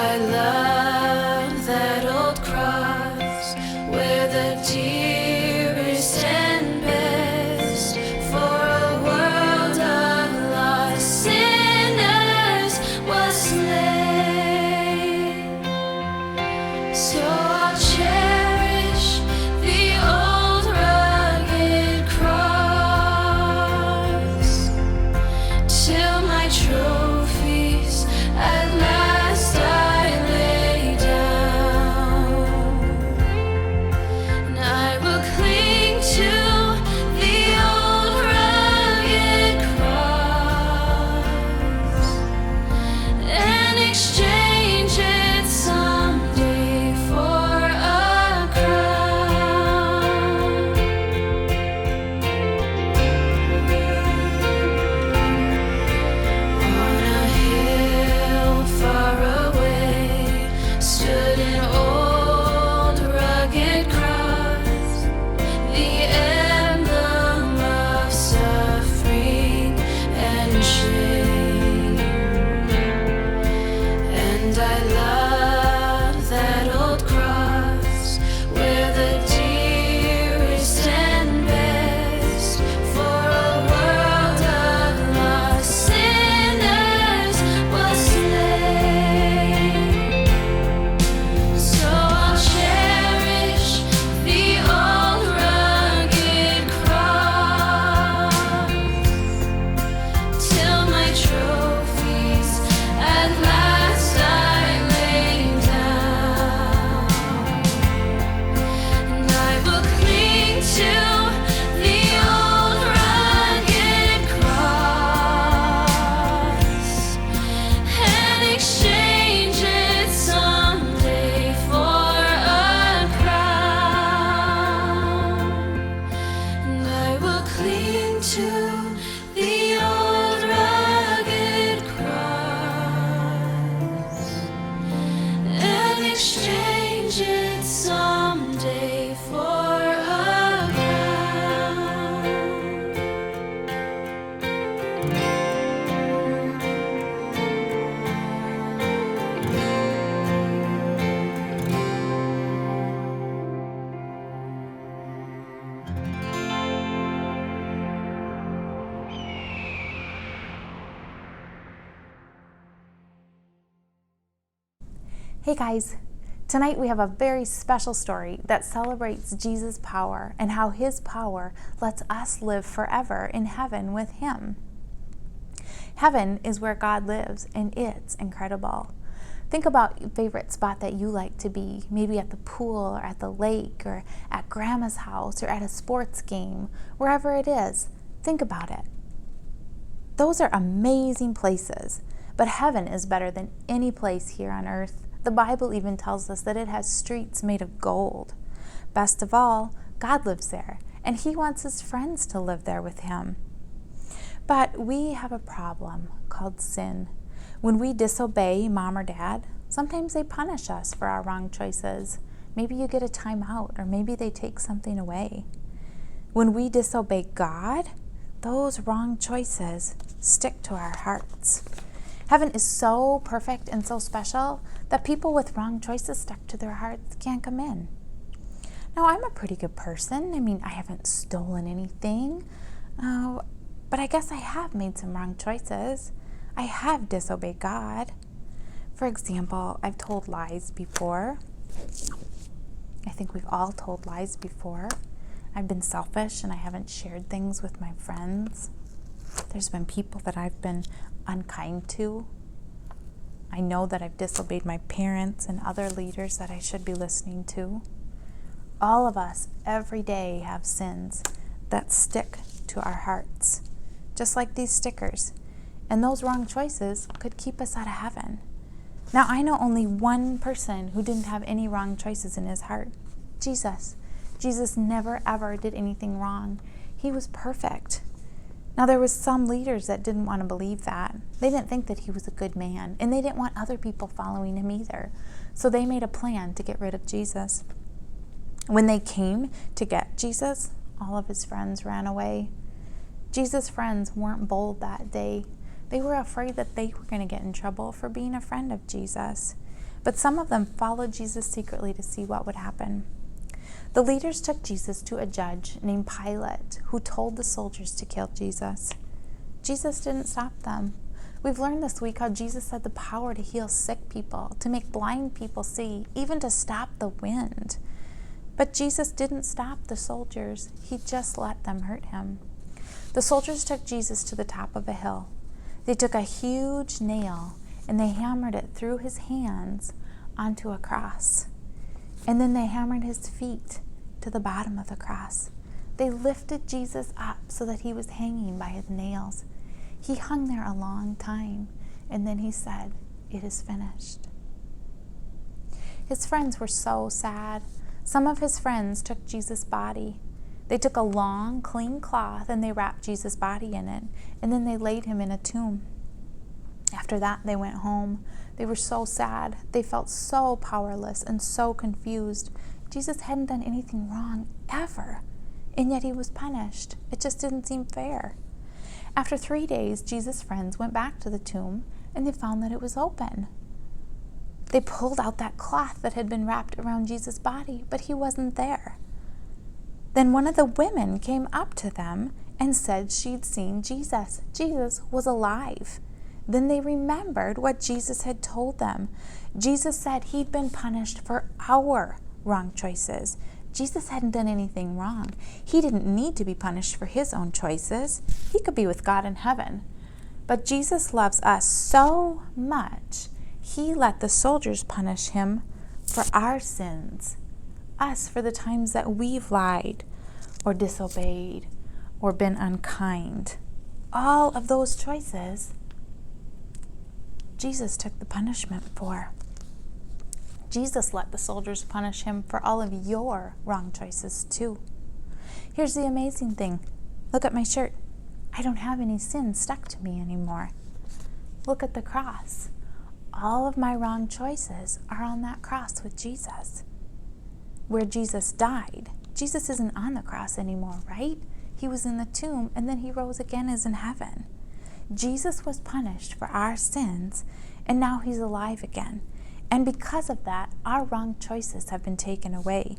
I love that old cross where the dearest and best for a world of lost sinners was slain. So I'll cherish the old rugged cross till my trophies at last I lay down, and I will cling to the old rugged cross and exchange it someday for a crown. On a hill far away stood an old rugged cross, the emblem of suffering and shame. And I love that old cross where the dearest and best for a world of lost sinners was slain. So I'll cherish the old rugged cross till my trophies at last I lay down, and I will cling to the old rugged cross and exchange it someday for a crown. And I will cling to the old rugged cross and exchange it someday for a crown. Hey guys, tonight we have a very special story that celebrates Jesus' power and how his power lets us live forever in heaven with him. Heaven is where God lives, and it's incredible. Think about your favorite spot that you like to be, maybe at the pool or at the lake or at grandma's house or at a sports game, wherever it is. Think about it. Those are amazing places, but heaven is better than any place here on earth. The Bible even tells us that it has streets made of gold. Best of all, God lives there, and he wants his friends to live there with him. But we have a problem called sin. When we disobey mom or dad, sometimes they punish us for our wrong choices. Maybe you get a time out, or maybe they take something away. When we disobey God, those wrong choices stick to our hearts. Heaven is so perfect and so special that people with wrong choices stuck to their hearts can't come in. Now, I'm a pretty good person. I mean, I haven't stolen anything, but I guess I have made some wrong choices. I have disobeyed God. For example, I've told lies before. I think we've all told lies before. I've been selfish and I haven't shared things with my friends. There's been people that I've been unkind to. I know that I've disobeyed my parents and other leaders that I should be listening to. All of us every day have sins that stick to our hearts, just like these stickers. And those wrong choices could keep us out of heaven. Now, I know only one person who didn't have any wrong choices in his heart. Jesus. Jesus never ever did anything wrong. He was perfect. Now, there was some leaders that didn't want to believe that. They didn't think that he was a good man, and they didn't want other people following him either. So they made a plan to get rid of Jesus. When they came to get Jesus, all of his friends ran away. Jesus' friends weren't bold that day. They were afraid that they were going to get in trouble for being a friend of Jesus. but some of them followed Jesus secretly to see what would happen. The leaders took Jesus to a judge named Pilate, who told the soldiers to kill Jesus. Jesus didn't stop them. We've learned this week how Jesus had the power to heal sick people, to make blind people see, even to stop the wind. But Jesus didn't stop the soldiers. He just let them hurt him. The soldiers took Jesus to the top of a hill. They took a huge nail and they hammered it through his hands onto a cross. And then they hammered his feet to the bottom of the cross. They lifted Jesus up so that he was hanging by his nails. He hung there a long time, and then he said, "It is finished." His friends were so sad. Some of his friends took Jesus' body. They took a long, clean cloth and they wrapped Jesus' body in it, and then they laid him in a tomb. After that, they went home. They were so sad. They felt so powerless and so confused. Jesus hadn't done anything wrong ever, and yet he was punished. It just didn't seem fair. After 3 days, Jesus' friends went back to the tomb and they found that it was open. They pulled out that cloth that had been wrapped around Jesus' body, but he wasn't there. Then one of the women came up to them and said she'd seen Jesus. Jesus was alive. Then they remembered what Jesus had told them. Jesus said he'd been punished for our wrong choices. Jesus hadn't done anything wrong. He didn't need to be punished for his own choices. He could be with God in heaven. But Jesus loves us so much, he let the soldiers punish him for our sins. Us for the times that we've lied or disobeyed or been unkind. All of those choices, Jesus took the punishment for. Jesus let the soldiers punish him for all of your wrong choices too. Here's the amazing thing. Look at my shirt. I don't have any sin stuck to me anymore. Look at the cross. All of my wrong choices are on that cross with Jesus. Where Jesus died, Jesus isn't on the cross anymore, right? He was in the tomb and then he rose again as in heaven. Jesus was punished for our sins and now he's alive again. And because of that, our wrong choices have been taken away.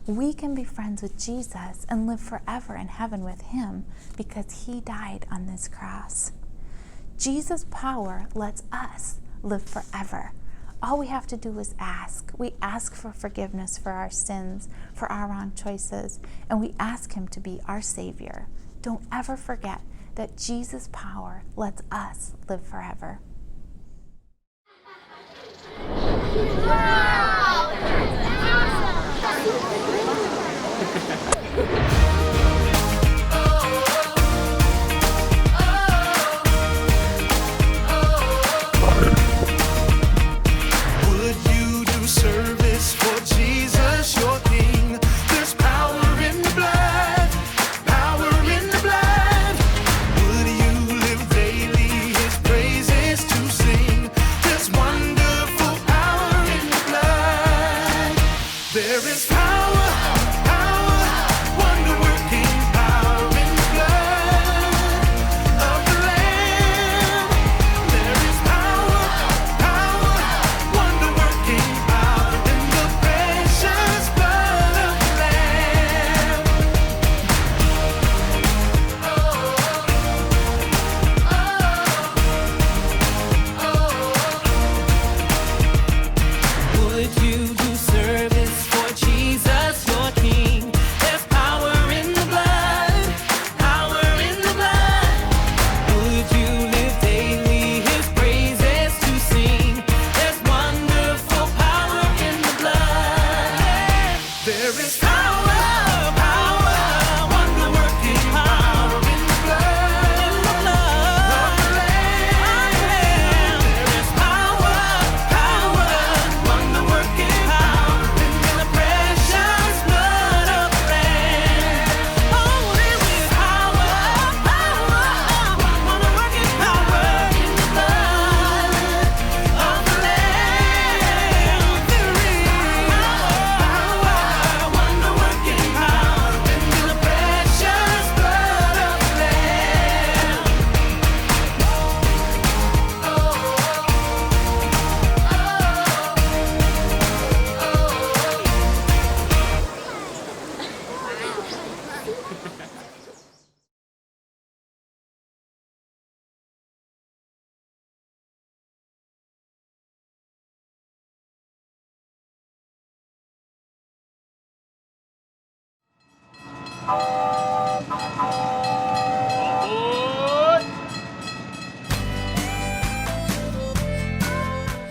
We can be friends with Jesus and live forever in heaven with him because he died on this cross. Jesus' power lets us live forever. All we have to do is ask. We ask for forgiveness for our sins, for our wrong choices, and we ask him to be our Savior. Don't ever forget that Jesus' power lets us live forever. Would you do service for Jesus, your King? There's power in the blood, power in the blood. Would you live daily his praises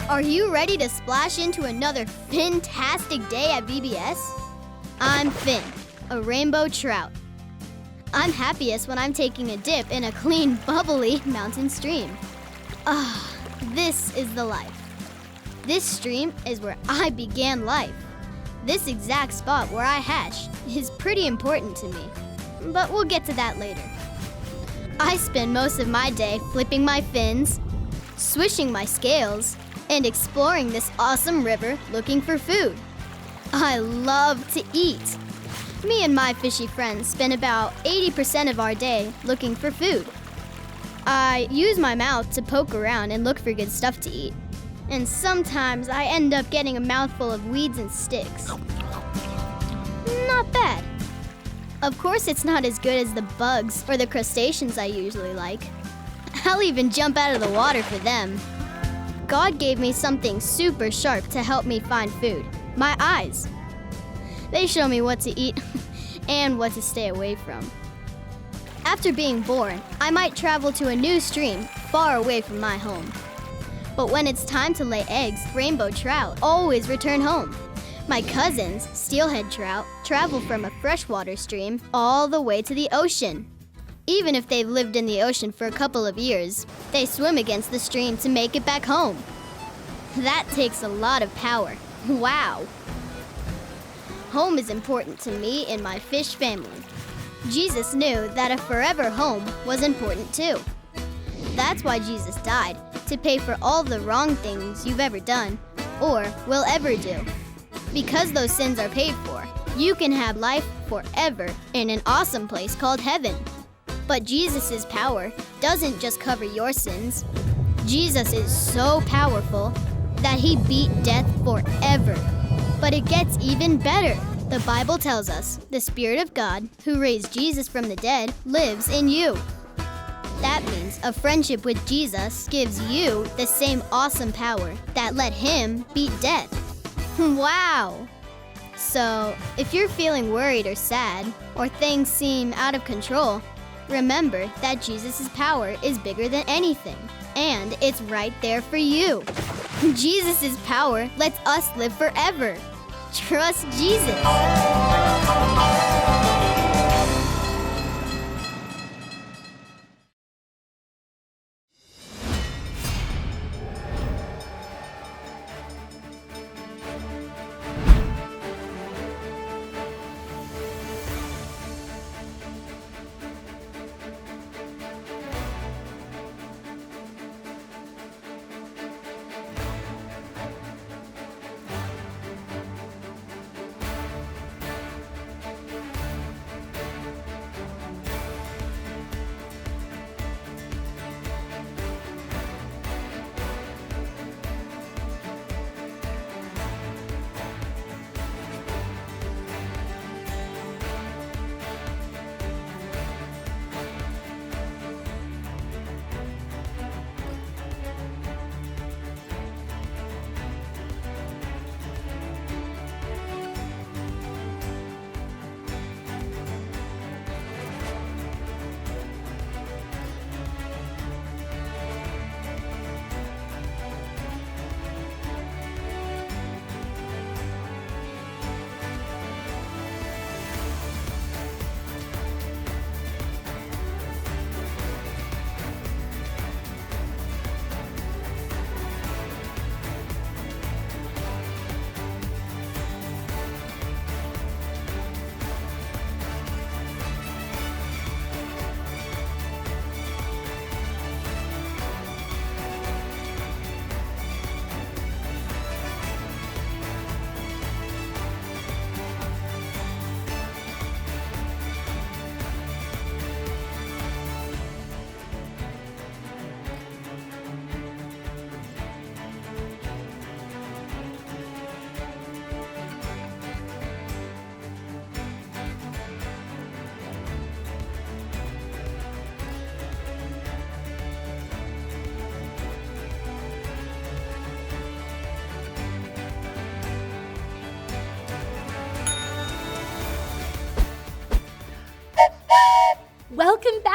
Are you ready to splash into another fantastic day at VBS? I'm Finn, a rainbow trout. I'm happiest when I'm taking a dip in a clean, bubbly mountain stream. This is the life. This stream is where I began life. This exact spot where I hatched is pretty important to me, but we'll get to that later. I spend most of my day flipping my fins, swishing my scales, and exploring this awesome river looking for food. I love to eat. Me and my fishy friends spend about 80% of our day looking for food. I use my mouth to poke around and look for good stuff to eat. And sometimes I end up getting a mouthful of weeds and sticks. Not bad. Of course, it's not as good as the bugs or the crustaceans I usually like. I'll even jump out of the water for them. God gave me something super sharp to help me find food. My eyes. They show me what to eat and what to stay away from. After being born, I might travel to a new stream far away from my home. But when it's time to lay eggs, rainbow trout always return home. My cousins, steelhead trout, travel from a freshwater stream all the way to the ocean. Even if they've lived in the ocean for a couple of years, they swim against the stream to make it back home. That takes a lot of power. Wow. Home is important to me and my fish family. Jesus knew that a forever home was important too. That's why Jesus died, to pay for all the wrong things you've ever done or will ever do. Because those sins are paid for, you can have life forever in an awesome place called heaven. But Jesus' power doesn't just cover your sins. Jesus is so powerful that he beat death forever. But it gets even better. The Bible tells us the Spirit of God, who raised Jesus from the dead, lives in you. That means a friendship with Jesus gives you the same awesome power that let him beat death. Wow! So, if you're feeling worried or sad, or things seem out of control, remember that Jesus' power is bigger than anything, and it's right there for you. Jesus' power lets us live forever. Trust Jesus.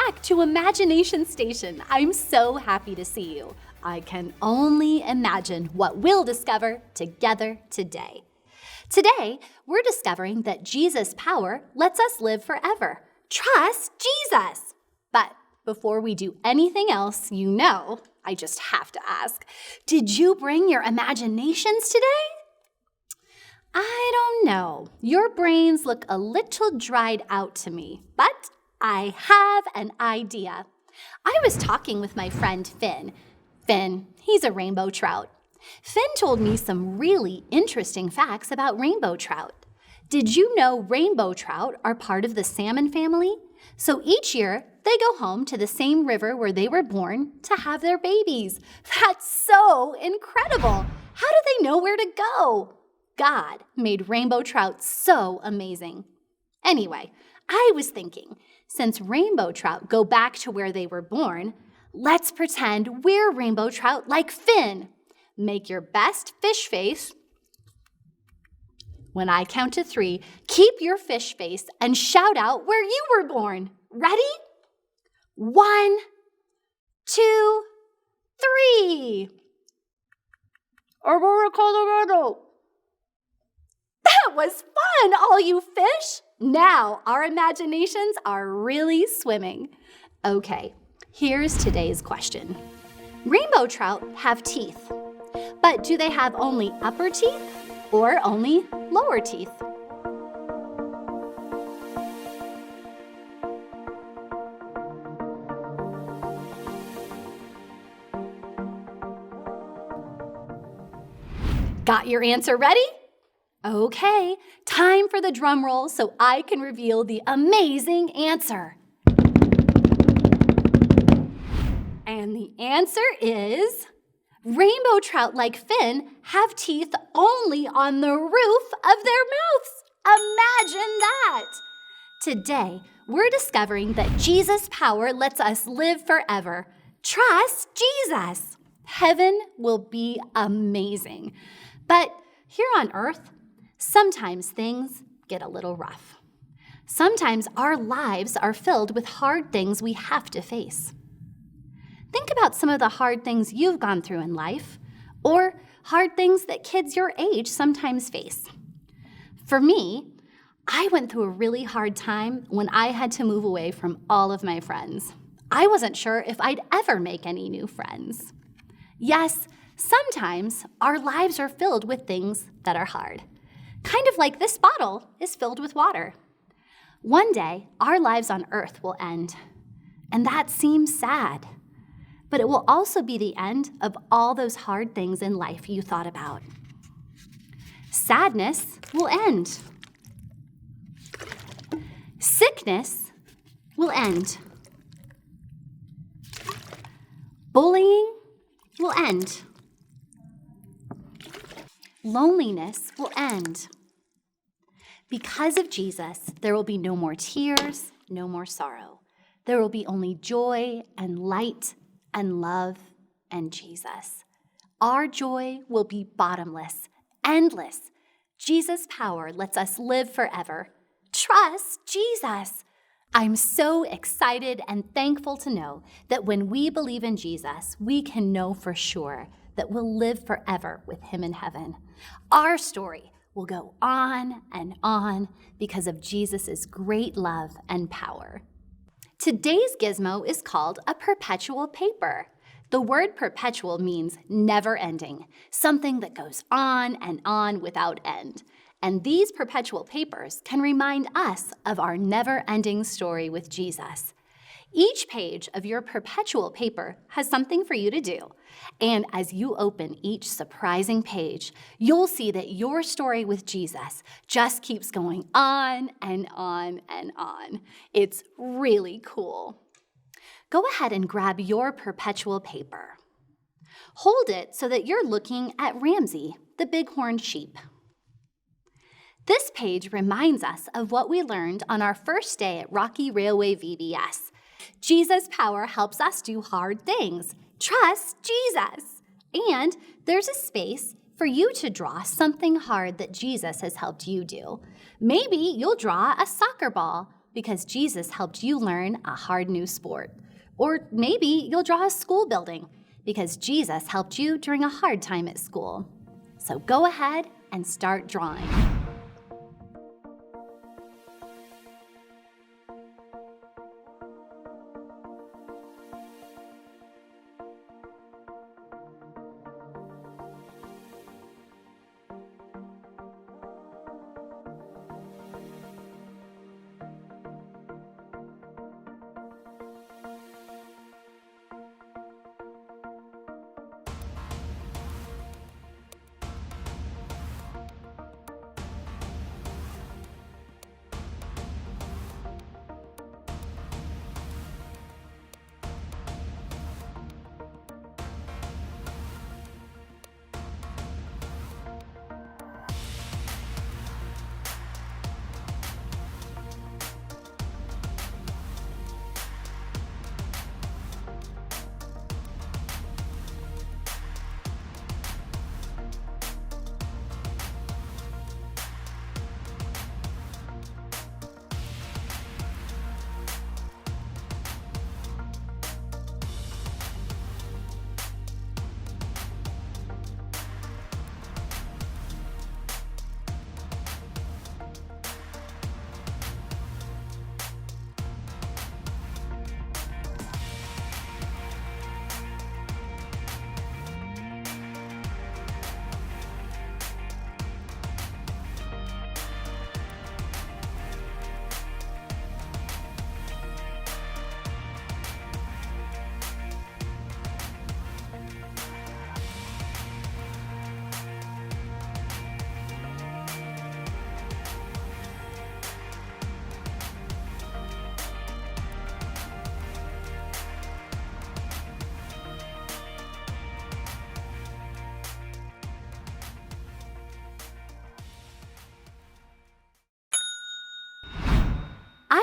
back to Imagination Station. I'm so happy to see you. I can only imagine what we'll discover together today. Today, we're discovering that Jesus' power lets us live forever. Trust Jesus! But before we do anything else, I just have to ask, did you bring your imaginations today? I don't know. Your brains look a little dried out to me, but I have an idea. I was talking with my friend Finn. Finn, he's a rainbow trout. Finn told me some really interesting facts about rainbow trout. Did you know rainbow trout are part of the salmon family? So each year, they go home to the same river where they were born to have their babies. That's so incredible. How do they know where to go? God made rainbow trout so amazing. Anyway, I was thinking, since rainbow trout go back to where they were born, let's pretend we're rainbow trout like Finn. Make your best fish face. When I count to 3, keep your fish face and shout out where you were born. Ready? 1, 2, 3. Aurora, Colorado. That was fun, all you fish. Now our imaginations are really swimming. Okay, here's today's question. Rainbow trout have teeth, but do they have only upper teeth or only lower teeth? Got your answer ready? Okay, time for the drum roll so I can reveal the amazing answer. And the answer is rainbow trout like Finn have teeth only on the roof of their mouths. Imagine that! Today, we're discovering that Jesus' power lets us live forever. Trust Jesus. Heaven will be amazing. But here on earth, sometimes things get a little rough. Sometimes our lives are filled with hard things we have to face. Think about some of the hard things you've gone through in life, or hard things that kids your age sometimes face. For me, I went through a really hard time when I had to move away from all of my friends. I wasn't sure if I'd ever make any new friends. Yes, sometimes our lives are filled with things that are hard. Kind of like this bottle is filled with water. One day, our lives on earth will end, and that seems sad. But it will also be the end of all those hard things in life you thought about. Sadness will end. Sickness will end. Bullying will end. Loneliness will end. Because of Jesus, there will be no more tears, no more sorrow. There will be only joy and light and love and Jesus. Our joy will be bottomless, endless. Jesus' power lets us live forever. Trust Jesus. I'm so excited and thankful to know that when we believe in Jesus, we can know for sure that we'll live forever with him in heaven. Our story will go on and on because of Jesus' great love and power. Today's gizmo is called a perpetual paper. The word perpetual means never ending, something that goes on and on without end. And these perpetual papers can remind us of our never-ending story with Jesus. Each page of your perpetual paper has something for you to do. And as you open each surprising page, you'll see that your story with Jesus just keeps going on and on and on. It's really cool. Go ahead and grab your perpetual paper. Hold it so that you're looking at Ramsey, the bighorn sheep. This page reminds us of what we learned on our first day at Rocky Railway VBS. Jesus' power helps us do hard things. Trust Jesus. And there's a space for you to draw something hard that Jesus has helped you do. Maybe you'll draw a soccer ball because Jesus helped you learn a hard new sport. Or maybe you'll draw a school building because Jesus helped you during a hard time at school. So go ahead and start drawing.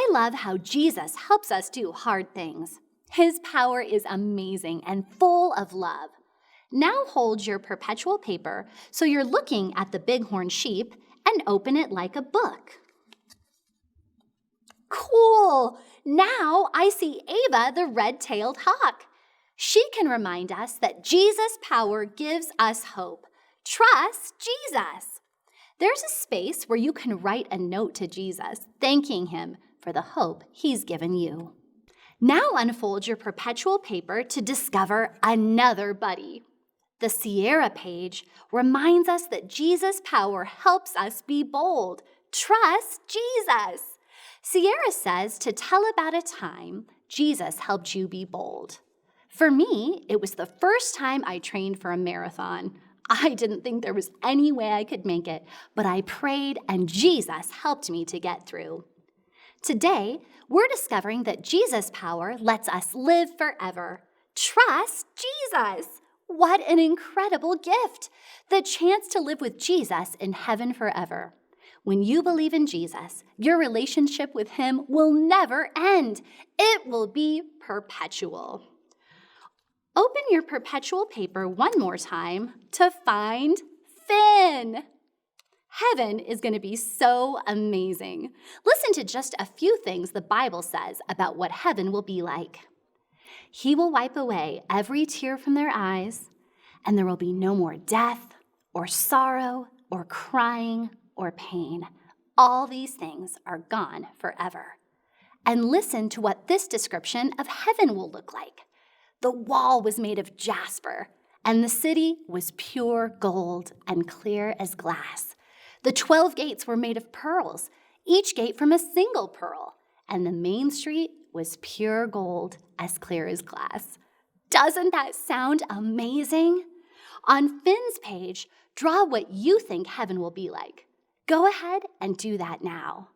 I love how Jesus helps us do hard things. His power is amazing and full of love. Now hold your perpetual paper so you're looking at the bighorn sheep and open it like a book. Cool! Now I see Ava the red-tailed hawk. She can remind us that Jesus' power gives us hope. Trust Jesus. There's a space where you can write a note to Jesus, thanking him for the hope he's given you. Now unfold your perpetual paper to discover another buddy. The Sierra page reminds us that Jesus' power helps us be bold. Trust Jesus. Sierra says to tell about a time Jesus helped you be bold. For me, it was the first time I trained for a marathon. I didn't think there was any way I could make it, but I prayed and Jesus helped me to get through. Today, we're discovering that Jesus' power lets us live forever. Trust Jesus. What an incredible gift! The chance to live with Jesus in heaven forever. When you believe in Jesus, your relationship with him will never end. It will be perpetual. Open your perpetual paper one more time to find Finn. Heaven is going to be so amazing. Listen to just a few things the Bible says about what heaven will be like. He will wipe away every tear from their eyes, and there will be no more death or sorrow or crying or pain. All these things are gone forever. And listen to what this description of heaven will look like. The wall was made of jasper, and the city was pure gold and clear as glass. The 12 gates were made of pearls, each gate from a single pearl, and the main street was pure gold as clear as glass. Doesn't that sound amazing? On Finn's page, draw what you think heaven will be like. Go ahead and do that now.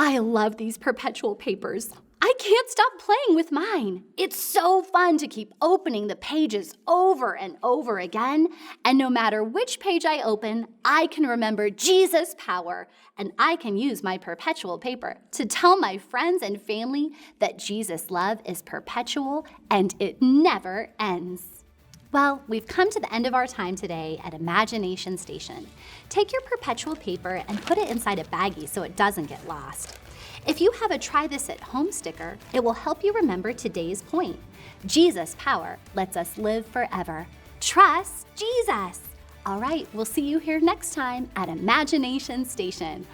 I love these perpetual papers. I can't stop playing with mine. It's so fun to keep opening the pages over and over again. And no matter which page I open, I can remember Jesus' power. And I can use my perpetual paper to tell my friends and family that Jesus' love is perpetual and it never ends. Well, we've come to the end of our time today at Imagination Station. Take your perpetual paper and put it inside a baggie so it doesn't get lost. If you have a Try This at Home sticker, it will help you remember today's point. Jesus' power lets us live forever. Trust Jesus. All right, we'll see you here next time at Imagination Station.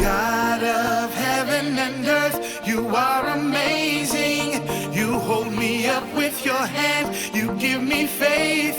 God of heaven and earth, you are amazing. You hold me up with your hand, you give me faith.